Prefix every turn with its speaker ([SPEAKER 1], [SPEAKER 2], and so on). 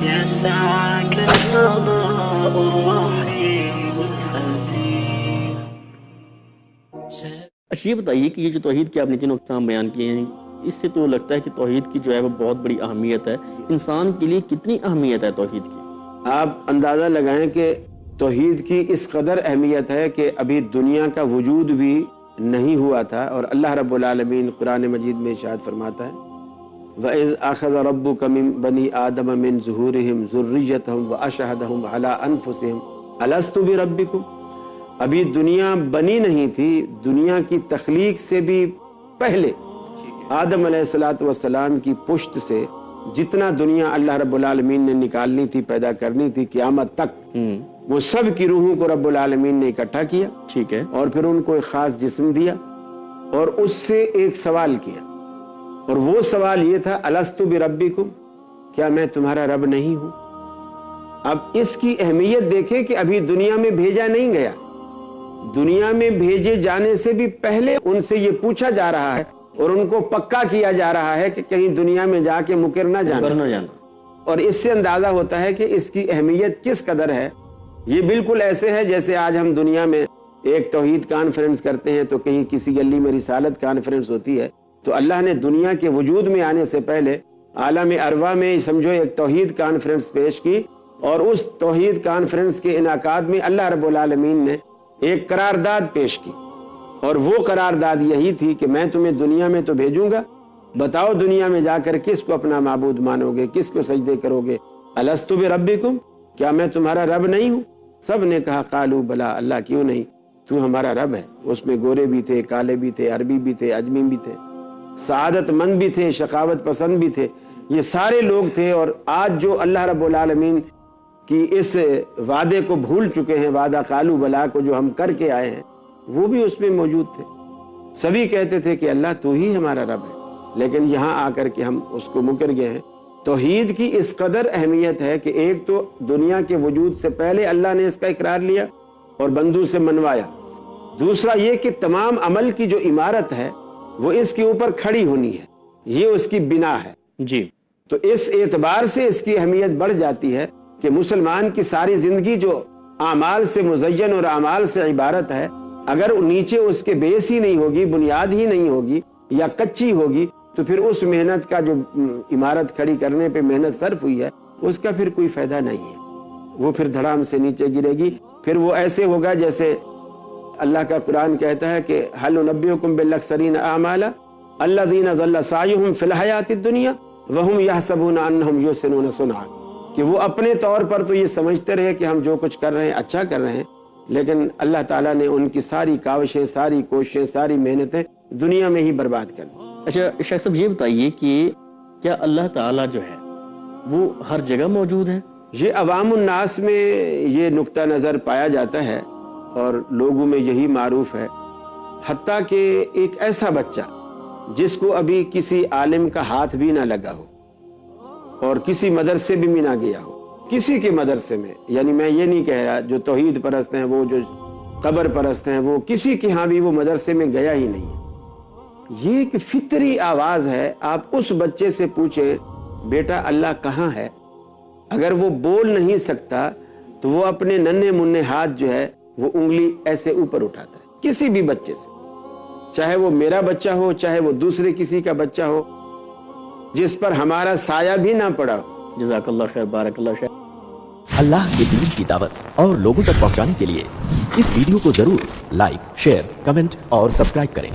[SPEAKER 1] يسعك الفضاء الرحيم الحسين.
[SPEAKER 2] اچھا یہ بتائیے کہ یہ جو توحید کے آپ نے تینوں اقسام بیان کیے ہیں، اس سے تو لگتا ہے کہ توحید کی جو ہے وہ بہت بڑی اہمیت ہے. انسان کے لیے کتنی اہمیت ہے توحید کی؟
[SPEAKER 3] آپ اندازہ لگائیں کہ توحید کی اس قدر اہمیت ہے کہ ابھی دنیا کا وجود بھی نہیں ہوا تھا، اور اللہ رب العالمین قرآن مجید میں ارشاد فرماتا ہے وَإِذْ أَخَذَ رَبُّكَ مِنْ بَنِي آدَمَ مِنْ ظُهُورِهِمْ ذُرِّيَّتَهُمْ وَأَشْهَدَهُمْ عَلَىٰ أَنفُسِهِمْ أَلَسْتُ بِرَبِّكُمْ. ابھی دنیا بنی نہیں تھی، دنیا کی تخلیق سے بھی پہلے آدم علیہ السلام کی پشت سے جتنا دنیا اللہ رب العالمین نے نکالنی تھی، پیدا کرنی تھی قیامت تک، وہ سب کی روحوں کو رب العالمین نے اکٹھا کیا،
[SPEAKER 2] ٹھیک ہے،
[SPEAKER 3] اور پھر ان کو ایک خاص جسم دیا اور اس سے ایک سوال کیا، اور وہ سوال یہ تھا الستو بربکم، کیا میں تمہارا رب نہیں ہوں؟ اب اس کی اہمیت دیکھیں کہ ابھی دنیا میں بھیجا نہیں گیا، دنیا میں بھیجے جانے سے بھی پہلے ان سے یہ پوچھا جا رہا ہے اور ان کو پکا کیا جا رہا ہے کہ کہیں دنیا میں جا کے مکر نہ جانا. اور اس سے اندازہ ہوتا ہے کہ اس کی اہمیت کس قدر ہے. یہ بالکل ایسے ہے جیسے آج ہم دنیا میں ایک توحید کانفرنس کرتے ہیں تو کہیں کسی گلی میں رسالت کانفرنس ہوتی ہے، تو اللہ نے دنیا کے وجود میں آنے سے پہلے عالم ارواح میں سمجھو ایک توحید کانفرنس پیش کی، اور اس توحید کانفرنس کے انعقاد میں اللہ رب العالمین نے ایک قرارداد پیش کی، اور وہ قرارداد یہی تھی کہ میں تمہیں دنیا میں تو بھیجوں گا، بتاؤ دنیا میں جا کر کس کو اپنا معبود مانو گے، کس کو سجدے کرو گے. الستو بربکم، کیا میں تمہارا رب نہیں ہوں؟ سب نے کہا قالوا بلا، اللہ کیوں نہیں، تو ہمارا رب ہے. اس میں گورے بھی تھے، کالے بھی تھے، عربی بھی تھے، اجمی بھی تھے، سعادت مند بھی تھے، شقاوت پسند بھی تھے، یہ سارے لوگ تھے. اور آج جو اللہ رب العالمین کی اس وعدے کو بھول چکے ہیں، وعدہ قالوا بلا کو جو ہم کر کے آئے ہیں، وہ بھی اس میں موجود تھے. سبھی کہتے تھے کہ اللہ تو ہی ہمارا رب ہے، لیکن یہاں آ کر کے ہم اس کو مکر گئے ہیں. توحید کی اس قدر اہمیت ہے کہ ایک تو دنیا کے وجود سے پہلے اللہ نے اس کا اقرار لیا اور بندوں سے منوایا. دوسرا یہ کہ تمام عمل کی جو عمارت ہے وہ اس کے اوپر کھڑی ہونی ہے، یہ اس کی بنا ہے.
[SPEAKER 2] جی،
[SPEAKER 3] تو اس اعتبار سے اس کی اہمیت بڑھ جاتی ہے کہ مسلمان کی ساری زندگی جو اعمال سے مزین اور اعمال سے عبارت ہے، اگر نیچے اس کے بیس ہی نہیں ہوگی، بنیاد ہی نہیں ہوگی یا کچی ہوگی، تو پھر اس محنت کا جو عمارت کھڑی کرنے پہ محنت صرف ہوئی ہے اس کا پھر کوئی فائدہ نہیں ہے. وہ پھر دھڑام سے نیچے گرے گی. پھر وہ ایسے ہوگا جیسے اللہ کا قرآن کہتا ہے کہ هل ننبئکم بالاخسرین اعمالا الذین ضل سعیہم فی الحیاۃ الدنیا وہم یحسبون انہم یحسنون صنعا، کہ وہ اپنے طور پر تو یہ سمجھتے رہے کہ ہم جو کچھ کر رہے ہیں اچھا کر رہے ہیں، لیکن اللہ تعالیٰ نے ان کی ساری کاوشیں، ساری کوششیں، ساری محنتیں دنیا میں ہی برباد کر دی.
[SPEAKER 2] اچھا شیخ صاحب یہ بتائیے کہ کیا اللہ تعالیٰ جو ہے وہ ہر جگہ موجود ہے؟
[SPEAKER 3] یہ عوام الناس میں یہ نقطہ نظر پایا جاتا ہے اور لوگوں میں یہی معروف ہے، حتیٰ کہ ایک ایسا بچہ جس کو ابھی کسی عالم کا ہاتھ بھی نہ لگا ہو اور کسی مدرسے بھی نہ گیا ہو، کسی کے مدرسے میں، یعنی میں یہ نہیں کہہ رہا جو توحید پرست ہیں، وہ جو قبر پرست ہیں، وہ کسی کے ہاں بھی وہ مدرسے میں گیا ہی نہیں ہے. یہ ایک فطری آواز ہے. آپ اس بچے سے پوچھیں بیٹا اللہ کہاں ہے، اگر وہ بول نہیں سکتا تو وہ اپنے ننھے منھے ہاتھ جو ہے وہ انگلی ایسے اوپر اٹھاتا ہے. کسی بھی بچے سے، چاہے وہ میرا بچہ ہو، چاہے وہ دوسرے کسی کا بچہ ہو جس پر ہمارا سایہ بھی نہ پڑا ہو.
[SPEAKER 2] جزاک اللہ خیر، بارک اللہ شیخ.
[SPEAKER 4] اللہ کے دین کی دعوت اور لوگوں تک پہنچانے کے لیے اس ویڈیو کو ضرور لائک، شیئر، کمنٹ اور سبسکرائب کریں.